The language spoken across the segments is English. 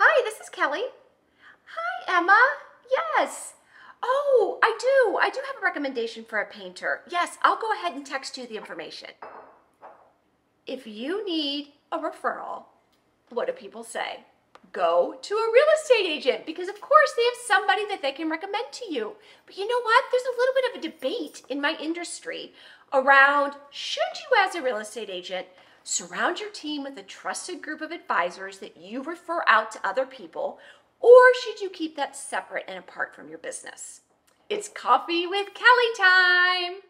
Hi, this is Kelly. Hi, Emma. Yes. Oh, I do have a recommendation for a painter. Yes, I'll go ahead and text you the information. If you need a referral, what do people say? Go to a real estate agent, because of course they have somebody that they can recommend to you. But you know what? There's a little bit of a debate in my industry around, should you as a real estate agent surround your team with a trusted group of advisors that you refer out to other people, or should you keep that separate and apart from your business? It's Coffee with Kelly time.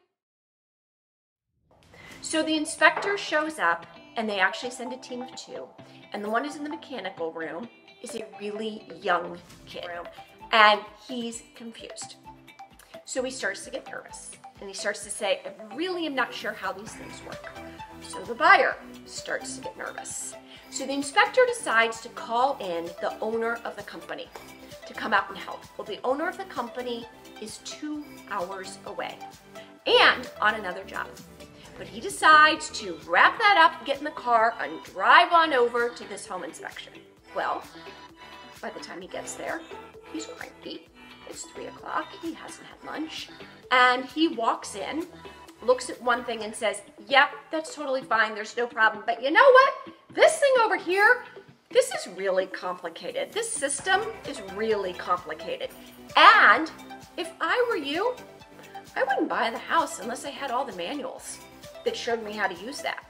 So the inspector shows up and they actually send a team of 2. And the one who's in the mechanical room is a really young kid. And he's confused. So he starts to get nervous. And he starts to say, I really am not sure how these things work. So the buyer starts to get nervous. So the inspector decides to call in the owner of the company to come out and help. Well, the owner of the company is 2 hours away and on another job. But he decides to wrap that up, get in the car, and drive on over to this home inspection. Well, by the time he gets there, he's cranky. It's 3 o'clock, he hasn't had lunch, and he walks in, looks at one thing and says, yep, that's totally fine, there's no problem, but you know what? This thing over here, this is really complicated. This system is really complicated. And if I were you, I wouldn't buy the house unless I had all the manuals that showed me how to use that.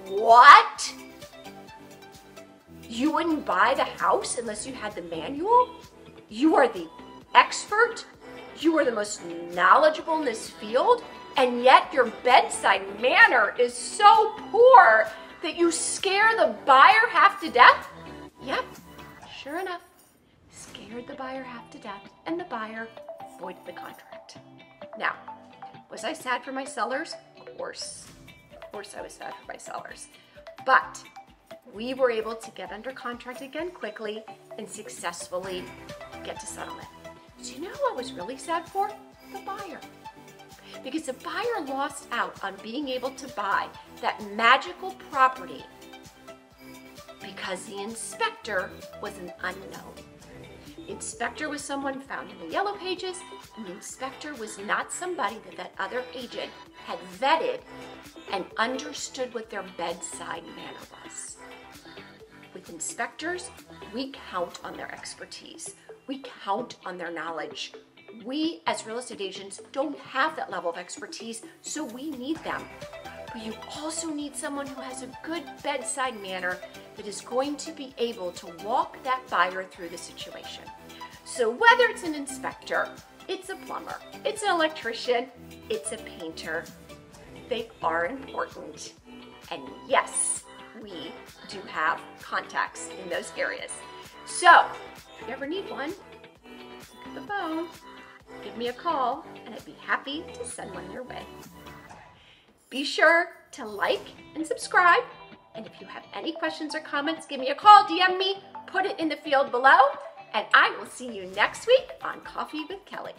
What? You wouldn't buy the house unless you had the manual? You are the expert, you are the most knowledgeable in this field, and yet your bedside manner is so poor that you scare the buyer half to death? Yep, sure enough, scared the buyer half to death, and the buyer voided the contract. Now, was I sad for my sellers? Of course I was sad for my sellers. But we were able to get under contract again quickly and successfully get to settlement. So you know who I was really sad for? The buyer. Because the buyer lost out on being able to buy that magical property because the inspector was an unknown. The inspector was someone found in the yellow pages, and the inspector was not somebody that other agent had vetted and understood what their bedside manner was. With inspectors, we count on their expertise. We count on their knowledge. We, as real estate agents, don't have that level of expertise, so we need them. But you also need someone who has a good bedside manner that is going to be able to walk that buyer through the situation. So whether it's an inspector, it's a plumber, it's an electrician, it's a painter, they are important. And yes, we do have contacts in those areas. So if you ever need one, pick up the phone, give me a call, and I'd be happy to send one your way. Be sure to like and subscribe. And if you have any questions or comments, give me a call, DM me, put it in the field below, and I will see you next week on Coffee with Kelly.